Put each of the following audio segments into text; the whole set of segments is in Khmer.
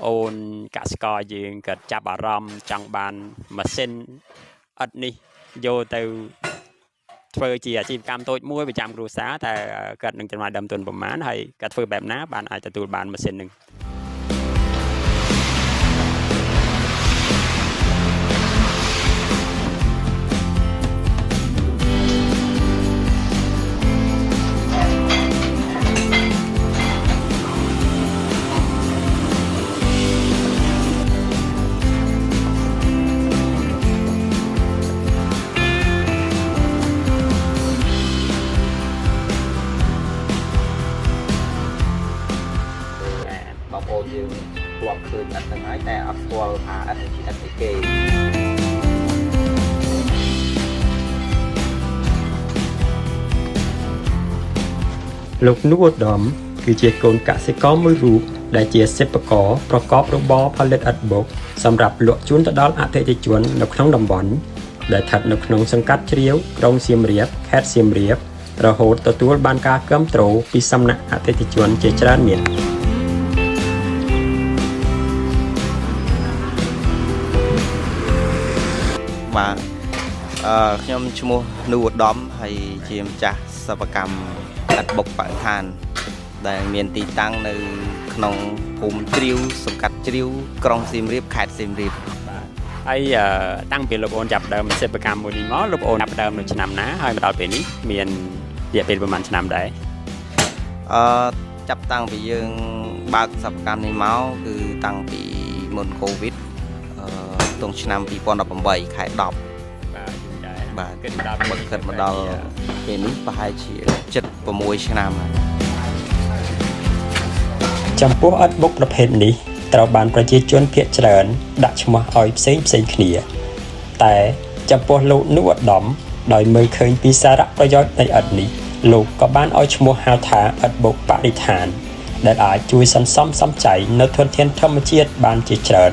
អូនកសិករយើងគាត់ចាប់អារម្មណ៍ចង់បានម៉ាស៊ីនអត់នេះយកទៅធ្វើជាអាជីវកម្មតូចមួយប្រចាំគ្រួសារតែគាត់នឹងចំណាយដើមទុនប្រមាណហើយគាត់ធ្វើបែបណាបានអាចទទួលបានម៉ាស៊ីននឹងយើងធ្លាប់ឃើញអត់ទាំងហើយតែអត់ស្គាល់ថាអត់ជាអត់ពីគេលោកនួឧត្តមគឺជាកូនកសិករមួយរូបដែលជាសិប្បករប្រកបរបរផលិតឥដ្ឋបុកសម្រាប់លក់ជូនទៅដល់អតិថិជននៅក្នុងតំបន់ដែលស្ថិតនៅក្នុងសង្កាត់ជ្រាវក្រុងសៀមរាបខេត្តសៀមរាបរហូតទទួលបានការគាំទ្រពីសំណាក់អតិថិជនជាច្រើនមានបាទខ្ញុំឈ្មោះនូឧត្តមហើយជាម្ចាស់សិប្បកម្មឥដ្ឋបុកបរិស្ថានដែលមានទីតាំងនៅក្នុងភូមិជ្រាវសង្កាត់ជ្រាវក្រុងសៀមរាបខេត្តសៀមរាបបាទហើយតាំងពីលោកអូនចាប់ដើមសិប្បកម្មមួយនេះមកលោកអូនចាប់ដើមនៅឆ្នាំណាហើយមកដល់ពេលនេះមានរយៈពេលប្រហែលឆ្នាំដែរចាប់តាំងពីយើងបើកសិប្បកម្មនេះមកគឺតាំងពីមុនកូវីដក្នុងឆ្នាំ2018ខែ10បាទយូរដែរបាទគិតមកដល់ពេលនេះប្រហែលជា76ឆ្នាំហើយចំពោះឥដ្ឋបុកប្រភេទនេះត្រូវបានប្រជាជនភាគច្រើនដាក់ឈ្មោះឲ្យផ្សេងគ្នាតែចំពោះលោកនួឧត្តមដោយមើលឃើញពីសារៈប្រយោជន៍នៃឥដ្ឋនេះលោកក៏បានឲ្យឈ្មោះហៅថាឥដ្ឋបុកបរិស្ថានដែលអាចជួយសន្សំសំចៃនៅធនធានធម្មជាតិបានជាច្រើន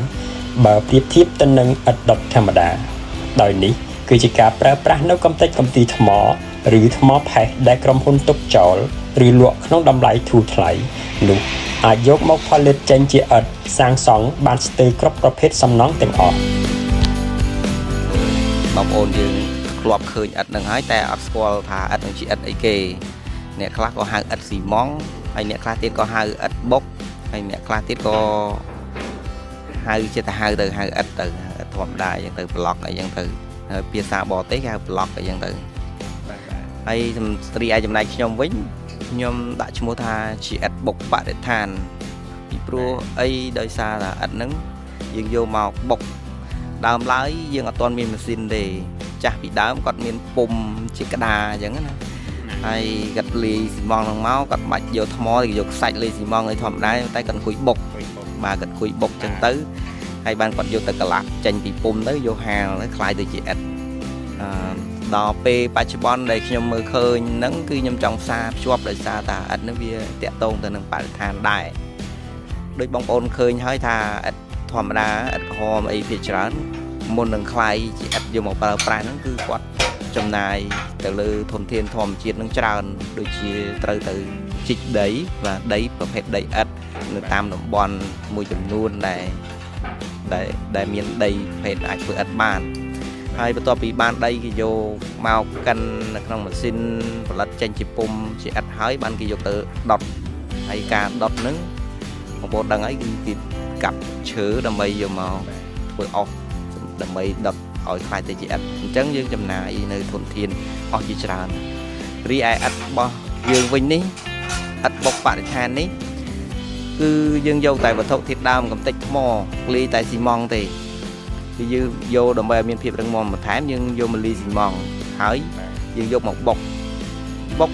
បើប្រៀបធៀបទៅនឹងឥដ្ឋដុតធម្មតាដោយនេះគឺជាការប្រើប្រាស់នៅកម្ទេចកំទីថ្មឬថ្មផេះដែលក្រុមហ៊ុនទុកចោលឬលក់ក្នុងតម្លៃធូរថ្លៃនោះអាចយកមកផលិតចេញជាឥដ្ឋសាងសង់បានស្ទើរគ្រប់ប្រភេទសំណង់ទាំងអស់បងប្អូនយើងធ្លាប់ឃើញឥដ្ឋនឹងហើយតែអត់ស្គាល់ថាឥដ្ឋនឹងជាឥដ្ឋអីគេអ្នកខ្លះក៏ហៅឥដ្ឋស៊ីម៉ង់ហើយអ្នកខ្លះទៀតក៏ហៅឥដ្ឋបុកហើយអ្នកខ្លះទៀតក៏ហៅជាទៅហៅឥដ្ឋទៅឥដ្ឋធម្មតាអញ្ចឹងទៅប្លុកអីចឹងទៅហើយភាសាបរទេសគេហៅប្លុកអីចឹងទៅហើយស្រីឯចំណែកខ្ញុំវិញខ្ញុំដាក់ឈ្មោះថាជាឥដ្ឋបុកបរិស្ថានពីព្រោះអីដោយសារថាឥដ្ឋហ្នឹងយើងយកមកបុកដើមឡើយយើងអត់ទាន់មានម៉ាស៊ីនទេចាស់ពីដើមគាត់មានពុំជាក្តារអញ្ចឹងណាហើយគាត់លាយស៊ីម៉ងហ្នឹងមកគាត់បាច់យកថ្មយកខ្សាច់លាយស៊ីម៉ងឲ្យធម្មតាតែគាត់អង្គុយបុកបាទគាត់អង្គុយបុកអញ្ចឹងទៅហើយបានគាត់យកទៅកលាស់ចេញពីពុំទៅយកហាលទៅคล้ายទៅជាឥដ្ឋដល់ពេលបច្ចុប្បន្នដែលខ្ញុំមើលឃើញហ្នឹងគឺខ្ញុំចង់ផ្សារភ្ជាប់ដោយសារថាឥដ្ឋនេះវាតាក់ទងទៅនឹងបរិស្ថានដែរដូចបងប្អូនឃើញហើយថាឥដ្ឋធម្មតាឥដ្ឋក្រហមអីភាគច្រើនមុននឹងคล้ายជាឥដ្ឋយកមកប្រើប្រាស់ហ្នឹងគឺគាត់ចំណាយទៅលើធនធានធម្មជាតិនឹងច្រើនដូចជាត្រូវទៅជីកដីបាទដីប្រភេទដីឥដ្ឋនៅតាមតំបន់មួយចំនួនដែលមានដីប្រភេទអាចធ្វើឥដ្ឋបានហើយបន្ទាប់ពីបានដីគេយកមកកិននៅក្នុងម៉ាស៊ីនផលិតចេញជាពុម្ពជាឥដ្ឋហើយបានគេយកទៅដុតហើយការដុតហ្នឹងបងប្អូនដឹងហើយគឺគេកាប់ឈើដើម្បីយកមកធ្វើអុសដើម្បីដុតឲ្យខ្លាយទៅជាឥដ្ឋអញ្ចឹងយើងចំណាយនៅធនធានអស់ជាច្រើនរីឯឥដ្ឋរបស់យើងវិញនេះឥដ្ឋបុកបរិស្ថាននេះគឺយើងយកតែវត្ថុធាតុដើមកំទេចថ្មលាយតែស៊ីម៉ងទេគឺយើងយកដើម្បីឲ្យមានភាពរឹងមាំបន្ថែមយើងយកមកលាយស៊ីម៉ងហើយយើងយកមកបុក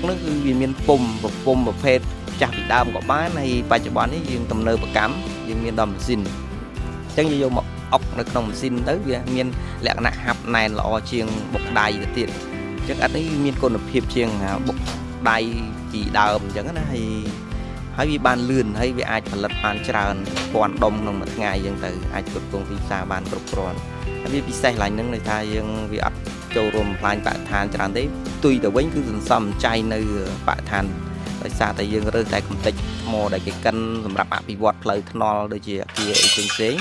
ហ្នឹងគឺវាមានពុម្ពប្រភេទចាស់ពីដើមក៏បានហើយបច្ចុប្បន្ននេះយើងទំនើបកម្មយើងមានដល់ម៉ាស៊ីនអញ្ចឹងយើងយកមកអុកនៅក្នុងម៉ាស៊ីនទៅវាមានលក្ខណៈហាប់ណែនល្អជាងបុកដៃទៅទៀតអញ្ចឹងឥដ្ឋនេះមានគុណភាពជាងបុកដៃពីដើមអញ្ចឹងណាហើយវាបានលឿនហើយវាអាចផលិតបានច្រើនពាន់ដុំក្នុងមួយថ្ងៃអញ្ចឹងទៅអាចគ្រប់គ្រងទីផ្សារបានគ្រប់គ្រាន់ហើយវាពិសេសឡើងហ្នឹងដោយថាយើងវាអត់ចូលរួមបំផ្លាញបរិស្ថានច្រើនទេផ្ទុយទៅវិញគឺសន្សំចៃនៅបរិស្ថាន ដោយសារតែយើងរើសតែកំតិចថ្មដែលគេកិនសម្រាប់អភិវឌ្ឍផ្លូវថ្នល់ដូចជាអគារអីផ្សេង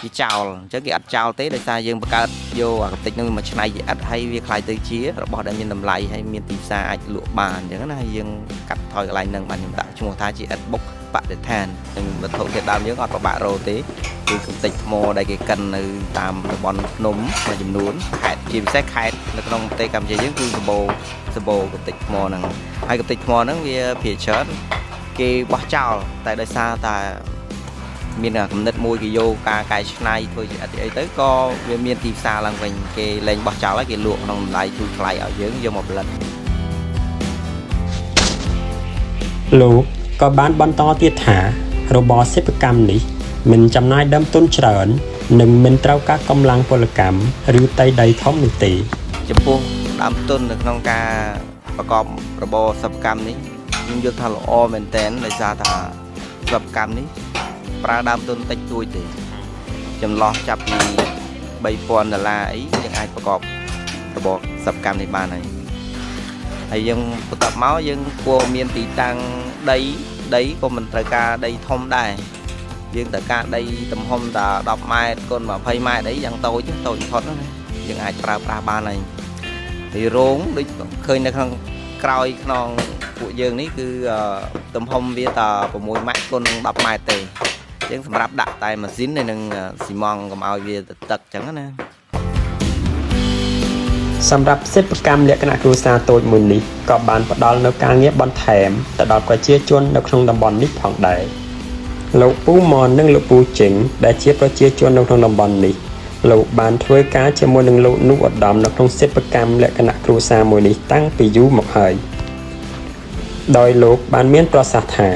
គេចោលអញ្ចឹងគេអត់ចោលទេដោយសារយើងបង្កើតយកអាកំតិចហ្នឹងមកច្នៃជាឥដ្ឋហើយវាคล้ายទៅជារបស់ដែលមានតម្លៃហើយមានទីផ្សារអាចលក់បានអញ្ចឹងណាហើយយើងកាត់ថយកន្លែងហ្នឹងបានខ្ញុំដាក់ឈ្មោះថាជាឥដ្ឋបុកបរិស្ថាននឹងវត្ថុធាតុដើមយើងអត់ពិបាករកទេគឺកំតិចថ្មដែលគេកិននៅតាមតំបន់ភ្នំមួយចំនួនខេត្តជាពិសេសខេត្តនៅក្នុងប្រទេសកម្ពុជាយើងគឺសម្បូរកំតិចថ្មហ្នឹងហើយកំតិចថ្មហ្នឹងវាភាគច្រើនគេបោះចោលតែដោយសារតែមានគំនិតមួយគេយកការកែច្នៃធ្វើជាអតិអីទៅក៏វាមានទីផ្សារឡើងវិញគេលែងបោះចោលហើយគេលក់ក្នុងតម្លៃទូថ្លៃឲ្យយើងយកមកផលិត លោកក៏បានបន្តទៀតថារបរសិប្បកម្មនេះមិនចំណាយដើមទុនច្រើននិងមិនត្រូវការកម្លាំងពលកម្មឬដីធំនោះទេ ចំពោះដើមទុននៅក្នុងការប្រកបរបរសិប្បកម្មនេះខ្ញុំយល់ថាល្អមែនទែនដោយសារថាសិប្បកម្មនេះប្រើដើមទុនតិចតួចទេចន្លោះចាប់ពី$3,000អីយើងអាចប្រកបរបរសិប្បកម្មនេះបានហើយយើងបន្ទាប់មកយើងគួរមានទីតាំងដីក៏មិនត្រូវការដីធំដែរយើងត្រូវការដីទំហំតែ10ម៉ែត្រគុណ20ម៉ែត្រអីយ៉ាងតូចបំផុតណាយើងអាចប្រើប្រាស់បានហើយហើយរោងដូចឃើញនៅក្នុងក្រោយខ្នងពួកយើងនេះគឺទំហំវាតែ6ម៉ែត្រគុណ10ម៉ែត្រទេយើងសម្រាប់ដាក់តែម៉ាស៊ីនហើយនឹងស៊ីម៉ង់កុំឲ្យវាទឹកអញ្ចឹងណាសម្រាប់សិប្បកម្មលក្ខណៈគ្រួសារតូចមួយនេះក៏បានផ្ដល់នូវការងារបន្ថែមទៅដល់ប្រជាជននៅក្នុងតំបន់នេះផងដែរលោកពូម៉ននិងលោកពូចេងដែលជាប្រជាជននៅក្នុងតំបន់នេះលោកបានធ្វើការជាមួយនឹងលោកនុឧត្តមនៅក្នុងសិប្បកម្មលក្ខណៈគ្រួសារមួយនេះតាំងពីយូរមកហើយដោយលោកបានមានប្រសាសន៍ថា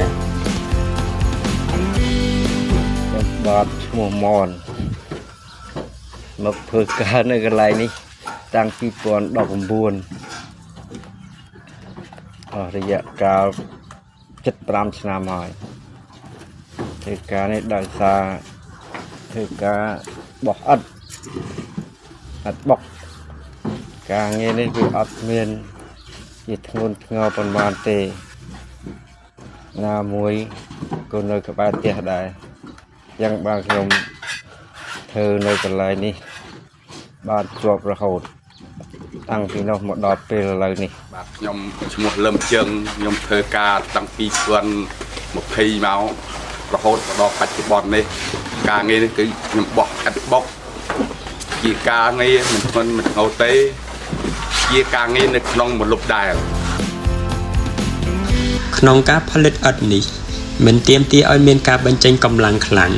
បាទឈ្មោះម៉នមកធ្វើការនៅកន្លែងនេះតាំងពី2019រយៈកាល75ឆ្នាំហើយធ្វើការនេះដោយសារធ្វើការបោះឥដ្ឋបុកការងារនេះគឺអត់មានជាធ្ងន់ធ្ងរប៉ុន្មានទេណាមួយក៏នៅក្បែរផ្ទះដែរយ៉ាងបានខ្ញុំធ្វើនៅកន្លែងនេះបានជាប់រហូតតាំងពីនោះមកដល់ពេលឥឡូវនេះបាទខ្ញុំឈ្មោះលឹមជើងខ្ញុំធ្វើការតាំងពី2020មករហូតដល់បច្ចុប្បន្ននេះការងារនេះគឺខ្ញុំបោះឥដ្ឋបុកជាការងារមិនធ្ងន់មិនធ្ងរទេជាការងារនៅក្នុងមលុបដែរ ក្នុងការផលិតឥដ្ឋនេះមិនទាមទារឲ្យមានការបញ្ចេញកម្លាំងខ្លាំង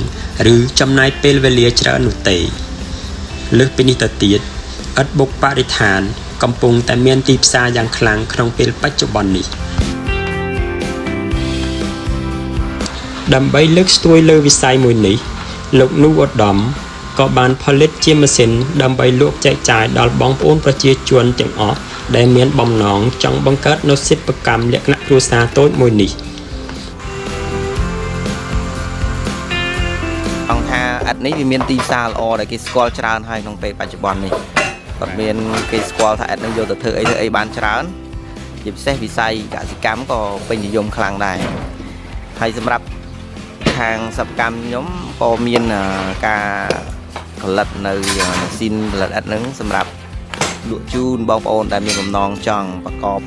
ឬចំណាយពេលវេលាច្រើននោះទេលើសពីនេះទៅទៀតឥដ្ឋបុកបរិស្ថានកំពុងតែមានទីផ្សារយ៉ាងខ្លាំងក្នុងពេលបច្ចុប្បន្ននេះដើម្បីលើកស្ទួយលើវិស័យមួយនេះលោកនុឧត្តមក៏បានផលិតជាម៉ាស៊ីនដើម្បីលក់ចែកចាយដល់បងប្អូនប្រជាជនទាំងអស់ដែលមានបំណងចង់បង្កើតនូវសិប្បកម្មលក្ខណៈគ្រួសារតូចមួយនេះ អង្គថាឥដ្ឋនេះវាមានទីផ្សារល្អដែលគេស្គាល់ច្រើនហើយក្នុងពេលបច្ចុប្បន្ននេះគាត់មានគេស្គាល់ថាឥដ្ឋនឹងយកទៅធ្វើអីបានច្រើនជាពិសេសវិស័យកសិកម្មក៏ពេញនិយមខ្លាំងដែរហើយសម្រាប់ខាងសិប្បកម្មខ្ញុំក៏មានការផលិតនៅម៉ាស៊ីនផលិតឥដ្ឋនឹងសម្រាប់លក់ជូនបងប្អូនដែលមានបំណងចង់ប្រកប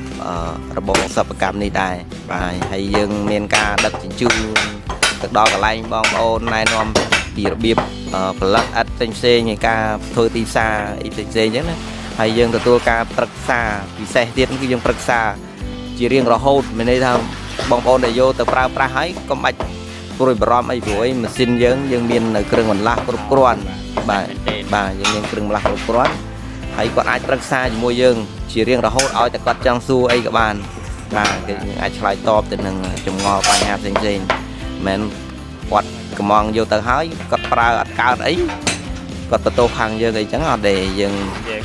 របរសិប្បកម្មនេះដែរបាទហើយយើងមានការដឹកជញ្ជូនទៅដល់កន្លែងបងប្អូនណែនាំពីរបៀបផលិតឥដ្ឋផ្សេងៗនៃការធ្វើទីផ្សារអីផ្សេងៗអញ្ចឹងណាហើយយើងទទួលការប្រឹក្សាពិសេសទៀតគឺយើងប្រឹក្សាជារៀងរហូតមានន័យថាបងប្អូនដែលយកទៅប្រើប្រាស់ហើយកុំបាច់ព្រួយបារម្ភអីព្រោះអីម៉ាស៊ីនយើងមាននៅគ្រឿងបន្លាស់គ្រប់គ្រាន់បាទយើងមានគ្រឿងបន្លាស់គ្រប់គ្រាន់ហើយគាត់អាចប្រឹក្សាជាមួយយើងជារៀងរហូតឲ្យតែគាត់ចង់សួរអីក៏បានបាទគេអាចឆ្លើយតបទៅនឹងចម្ងល់បញ្ហាផ្សេងៗមិនមែនគាត់កំងយកទៅហើយគាត់ប្រើអត់កើតអីគាត់បន្ទោសខាងយើងអីចឹងអត់ទេយើង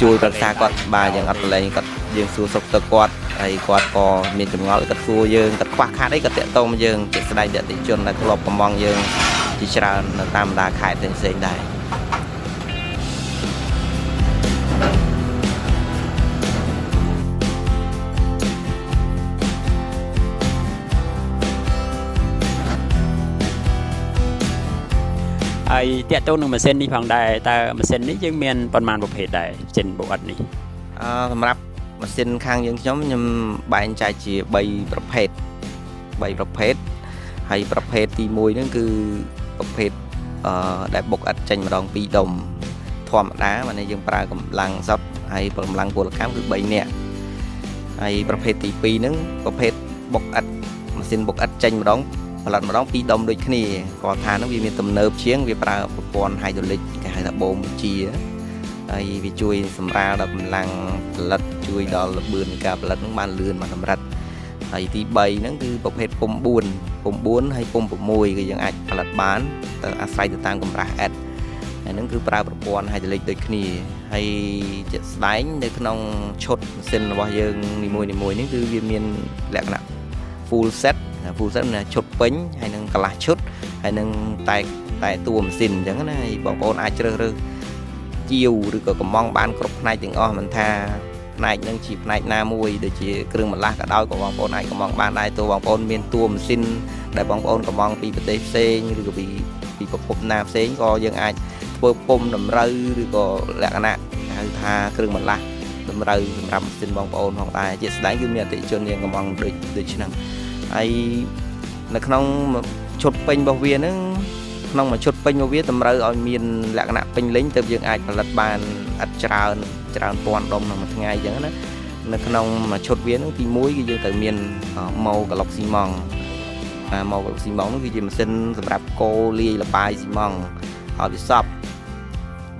ជួយប្រឹក្សាគាត់បាទយើងអត់ប្រឡែងគាត់យើងសួរសុខទុក្ខគាត់ហើយគាត់ក៏មានចម្ងល់គាត់សួរយើងគាត់ខ្វះខាតអីគាត់តាក់ទងមកយើងជាស្ដេចអតិថិជនដែលធ្លាប់កំងយើងជាច្រើននៅតាមបណ្ដាខេត្តផ្សេងៗដែរ ស ហើយតាក់ទងនឹងម៉ាស៊ីននេះផងដែរតើម៉ាស៊ីននេះយើងមានប៉ុន្មានប្រភេទដែរចិនបុកអត់នេះ សម្រាប់ម៉ាស៊ីនខាងយើងខ្ញុំបែងចែកជា3ប្រភេទហើយប្រភេទទី1ហ្នឹងគឺប្រភេទដែលបុកអត់ចេញម្ដង2ដុំធម្មតាបើយើងប្រើកម្លាំងសុទ្ធហើយកម្លាំងពលកម្មគឺ3នាក់ហើយប្រភេទទី2ហ្នឹងប្រភេទបុកអត់ម៉ាស៊ីនបុកអត់ចេញម្ដងផលិតម្ដង2ដុំដូចគ្នាគាត់ថាហ្នឹងវាមានទំនើបជាងវាប្រើប្រព័ន្ធ hydraulic គេហៅថាបូមជាហើយវាជួយសម្រាលដល់កម្លាំងផលិតជួយដល់ល្បឿននៃការផលិតហ្នឹងបានលឿនបានកម្រិតហើយទី3ហ្នឹងគឺប្រភេទពុំ4ហើយពុំ6គឺយើងអាចផលិតបានតែអាស្រ័យទៅតាមកម្រាស់អិតហើយហ្នឹងគឺប្រើប្រព័ន្ធ hydraulic ដូចគ្នាហើយជាក់ស្ដែងនៅក្នុងឈុតម៉ាស៊ីនរបស់យើងនីមួយនេះគឺវាមានលក្ខណៈ full set ណាឈុតពេញហើយនឹងកន្លះឈុតហើយនឹងតែតួម៉ាស៊ីនអញ្ចឹងណាហើយបងប្អូនអាចជ្រើសរើសជាវឬក៏កំងបានគ្រប់ផ្នែកទាំងអស់មិនថាផ្នែកនឹងជាផ្នែកណាមួយដូចជាគ្រឿងបន្លាស់ក៏ដោយក៏បងប្អូនអាចកំងបានដែរតួបងប្អូនមានតួម៉ាស៊ីនដែលបងប្អូនកំងពីប្រទេសផ្សេងឬក៏ពីប្រភពណាផ្សេងក៏យើងអាចធ្វើពុំតម្រូវឬក៏លក្ខណៈហៅថាគ្រឿងបន្លាស់តម្រូវសម្រាប់ម៉ាស៊ីនបងប្អូនផងដែរជាស្ដែងគឺមានអតិថិជនយើងកំងដូចហ្នឹងហើយនៅក្នុងឈុតពេញរបស់វាហ្នឹងក្នុងមួយឈុតពេញរបស់វាតម្រូវឲ្យមានលក្ខណៈពេញលេញទើបយើងអាចផលិតបានឥតច្រើនពាន់ដុំក្នុងមួយថ្ងៃអញ្ចឹងណានៅក្នុងមួយឈុតវាហ្នឹងទី1គឺយើងត្រូវមានម៉ូក្លុកស៊ីម៉ង់ម៉ូក្លុកស៊ីម៉ង់នោះគឺជាម៉ាស៊ីនសម្រាប់កូរលាយលបាយស៊ីម៉ង់ឲ្យវាសប់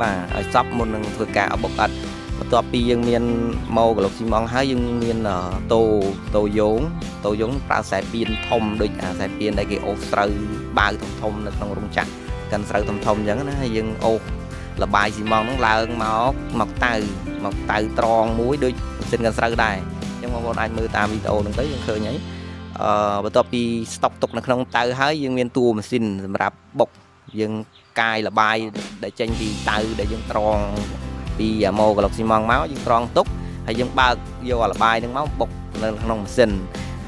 បាទឲ្យសប់មុននឹងធ្វើការបុកអិតបន្ទាប់ពីយើងមានម៉ូក្លុកស៊ីម៉ង់ហើយយើងមានតូយ៉ងប្រើខ្សែពានធំដូចខ្សែពានដែលគេអូសស្រូវបាវធំនៅក្នុងរោងចក្រកាន់ស្រូវធំអញ្ចឹងណាហើយយើងអូសលបាយស៊ីម៉ង់ហ្នឹងឡើងមកតៅត្រង់មួយដូចម៉ាស៊ីនកាន់ស្រូវដែរអញ្ចឹងបងប្អូនអាចមើលតាមវីដេអូហ្នឹងទៅយើងឃើញហើយបន្ទាប់ពីស្តុកទុកនៅក្នុងតៅហើយយើងមានតួម៉ាស៊ីនសម្រាប់បុកយើងកាយលបាយដែលចេញពីតៅដែលយើងត្រង់ពីម៉ូក្លុកស៊ីម៉ង់មកយើងត្រង់ទុកហើយយើងបើកយកលបាយហ្នឹងមកបុកនៅក្នុងម៉ាស៊ីន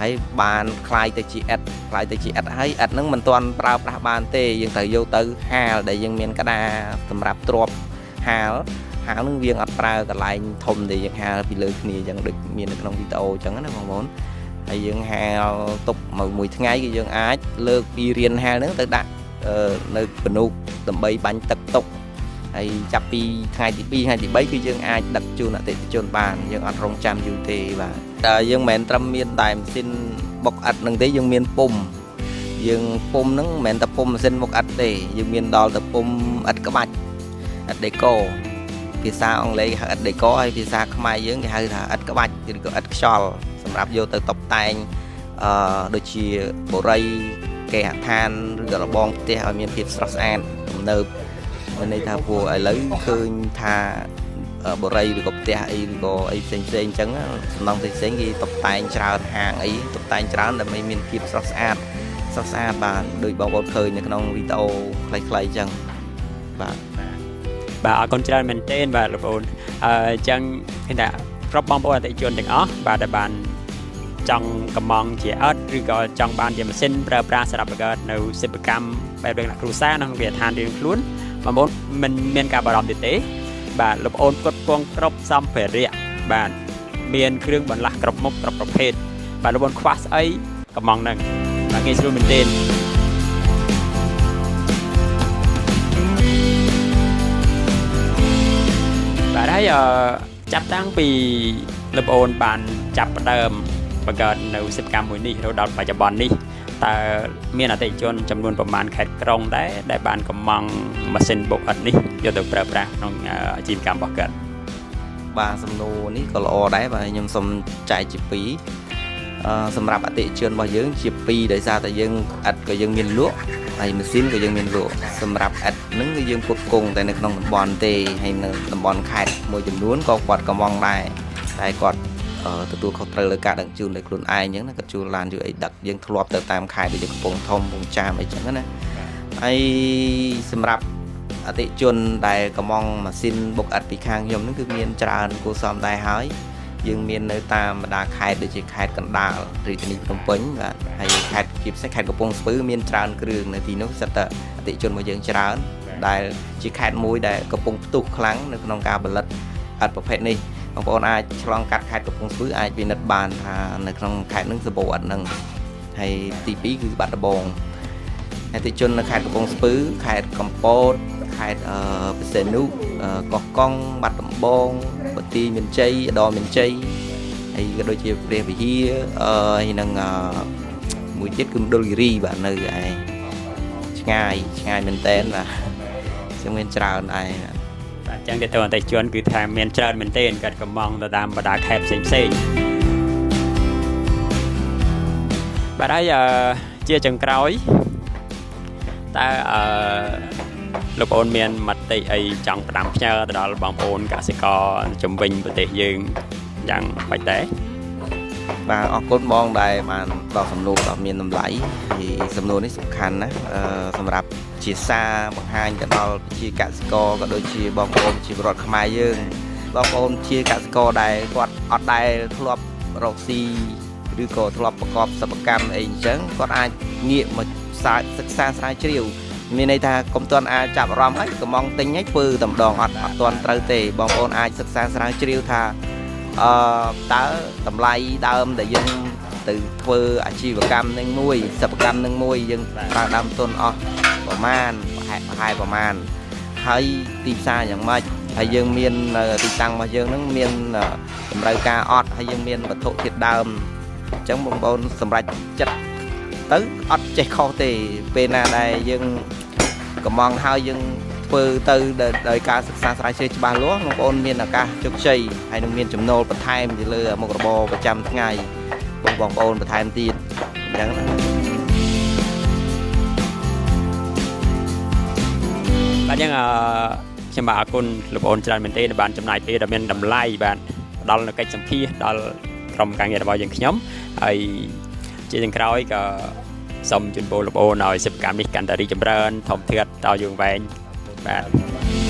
ហើយបានคลายទៅជាអិតហើយអិតហ្នឹងមិនទាន់ប្រើប្រាស់បានទេយើងត្រូវយកទៅហាលដែលយើងមានក្តារសម្រាប់ទ្រាប់ហាលហ្នឹងវាអត់ប្រើកន្លែងធំទេយើងហាលពីលើគ្នាអញ្ចឹងដូចមាននៅក្នុងវីដេអូអញ្ចឹងណាបងប្អូនហើយយើងហាលទុកមួយថ្ងៃគឺយើងអាចលើកពីរៀនហាលហ្នឹងទៅដាក់នៅបនូកដើម្បីបាញ់ទឹកទុកហើយចាប់ពីថ្ងៃទី2ថ្ងៃទី3គឺយើងអាចដឹកជូនអតិថិជនបានយើងអត់រងចាំយូរទេបាទតែយើងមិនមែនត្រឹមមានតែម៉ាស៊ីនបុកអិតនឹងទេយើងមានពុំហ្នឹងមិនមែនតែពុំម៉ាស៊ីនបុកអិតទេយើងមានដល់ទៅពុំអិតក្បាច់អិតដេកូភាសាអង់គ្លេសហៅអិតដេកូហើយភាសាខ្មែរយើងគេហៅថាអិតក្បាច់ឬក៏អិតខ្យល់សម្រាប់យកទៅតុបតែងដូចជាបុរីគេហដ្ឋានឬក៏របងផ្ទះឲ្យមានភាពស្រស់ស្អាតទំនើបមានន័យថាពួកឥឡូវឃើញថាបុរីឬក៏ផ្ទះអីឬក៏អីផ្សេងអញ្ចឹងសំណង់ផ្សេងគេតុបតែងច្រើនហាងអីតុបតែងច្រើនដើម្បីមានភាពស្រស់ស្អាតបាទដូចបងប្អូនឃើញនៅក្នុងវីដេអូខ្លីៗអញ្ចឹងបាទអរគុណច្រើនមែនទែនបាទលោកប្អូនអញ្ចឹងឃើញថាគ្រប់បងប្អូនអតិថិជនទាំងអស់បាទដែលបានចង់កំងជាអិតឬក៏ចង់បានជាម៉ាស៊ីនប្រើប្រាស់សម្រាប់បង្កើតនៅសិប្បកម្មបែបគ្រួសារក្នុងវិទ្យាឋានរៀងខ្លួនបងប្អូនមិនមានការបារម្ភទេបាទលោកប្អូនគាត់ពងគ្រប់សម្ភារៈបាទមានគ្រឿងបន្លាស់គ្រប់មុខគ្រប់ប្រភេទបាទលោកប្អូនខ្វះស្អីកំងហ្នឹងបាទងាយស្រួលមែនទេបាទហើយចាប់តាំងពីលោកប្អូនបានចាប់ផ្ដើមបង្កើតនៅសិប្បកម្មមួយនេះរហូតដល់បច្ចុប្បន្ននេះតើមានអតិថិជនចំនួនប្រមាណខេត្តក្រុងដែរដែលបានកំងម៉ាស៊ីនបុកអិតនេះយកទៅប្រើប្រាស់ក្នុងអាជីវកម្មរបស់គាត់បាទសំណួរនេះក៏ល្អដែរបាទខ្ញុំសូមចែកជា2សម្រាប់អតិថិជនរបស់យើងជា2ដោយសារតែយើងអិតក៏យើងមានលក់ហើយម៉ាស៊ីនក៏យើងមានលក់សម្រាប់អិតហ្នឹងគឺយើងពុតគង់តែនៅក្នុងតំបន់ទេហើយនៅតំបន់ខេត្តមួយចំនួនក៏គាត់កំងដែរតែគាត់ទទួលខុសត្រូវលើការដឹកជូនដោយខ្លួនឯងអញ្ចឹងណាគាត់ជួលឡានជួយអីដឹកយើងធ្លាប់ទៅតាមខេត្តដូចជាកំពង់ធំកំពង់ចាមអីចឹងណាហើយសម្រាប់អតិថិជនដែលកំងម៉ាស៊ីនបុកអិតពីខាងខ្ញុំហ្នឹងគឺមានច្រើនគួរសមដែរហើយយើងមាននៅតាមបណ្ដាខេត្តដូចជាខេត្តកណ្ដាលរាជធានីភ្នំពេញបាទហើយខេត្តជាពិសេសខេត្តកំពង់ស្ពឺមានច្រើនគ្រឿងនៅទីនោះសិតតែអតិថិជនរបស់យើងច្រើន ដែលជាខេត្តមួយដែលកំពុងផ្ទុះខ្លាំងនៅក្នុងការផលិតអត្តប្រភេទនេះបងប្អូនអាចឆ្លងកាត់ខេត្តកំពង់ស្ពឺអាចពិនិត្យបានថានៅក្នុងខេត្តនឹងសម្បូរអត្តនឹងហើយទី2គឺបាត់ដំបងអតិជននៅខេត្តកំពង់ស្ពឺខេត្តកំពតខេត្តបរសេនុកោះកុងបាត់ដំបងបន្ទាយមានជ័យឧត្តរមានជ័យហើយក៏ដូចជាព្រះវិហារហើយនឹងមួយទៀតគឺមណ្ឌលគិរីបាទនៅឯឆ្ងាយមែនតើបាទជាងមានច្រើនដែរបាទអញ្ចឹងទៅអតិថិជនគឺថាមានច្រើនមែនទែនគាត់កំងទៅតាមបណ្ដាខេត្តផ្សេងបាទហើយជាចុងក្រោយតើលោកប្អូនមានមតិអីចង់ផ្ដាំផ្ញើទៅដល់បងប្អូនកសិករជំវិញប្រទេសយើងយ៉ាងម៉េចដែរបាទអរគុណបងដែលបានផ្ដល់សំណួរដ៏មានតម្លៃហើយសំណួរនេះសំខាន់ណាស់សម្រាប់ជាសារបង្ហាញទៅដល់ជាកសិករក៏ដូចជាបងប្អូនជីវរដ្ឋខ្មែរយើងបងប្អូនជាកសិករដែលគាត់អត់ដែលធ្លាប់រកស៊ីឬក៏ធ្លាប់ប្រកបសិប្បកម្មអីអញ្ចឹងគាត់អាចងាកមកសិក្សាស្រាវជ្រាវមានន័យថាកុំទាន់អាចចាប់អារម្មណ៍ហើយកំងទិញឲ្យធ្វើតែម្ដងអត់ទាន់ត្រូវទេបងប្អូនអាចសិក្សាស្រាវជ្រាវថាតើតម្លៃដើមដែលយើងទៅធ្វើអាជីវកម្មនឹងមួយសិប្បកម្មនឹងមួយយើងប្រើដើមទុនអស់ប្រមាណប្រហែលប្រមាណហើយទីផ្សារយ៉ាងម៉េចហើយយើងមានទីតាំងរបស់យើងនឹងមានតម្រូវការអត់ហើយយើងមានវត្ថុធាតុដើមអញ្ចឹងបងប្អូនសម្រេចចិត្តទៅអត់ចេះខុសទេពេលណាដែលយើងកំងហើយយើងធ្វើទៅដោយការសិក្សាស្រាវជ្រាវច្បាស់លាស់បងប្អូនមានឱកាសជោគជ័យហើយនឹងមានចំណូលបន្ថែមទៅលើមុខរបរប្រចាំថ្ងៃបងប្អូនបន្ថែមទៀតអញ្ចឹងបាទអញ្ចឹងខ្ញុំបាទអរគុណលោកប្អូនច្រើនមែនទេដែលបានចំណាយពេលដ៏មានតម្លៃបាទផ្ដល់នូវកិច្ចសម្ភាសដល់ក្រុមការងាររបស់យើងខ្ញុំហើយជាចុងក្រោយក៏សូមជូនពរលោកប្អូនឲ្យសិប្បកម្មនេះកាន់តែរីកចម្រើនធំធាត់តយូរអង្វែងបាទ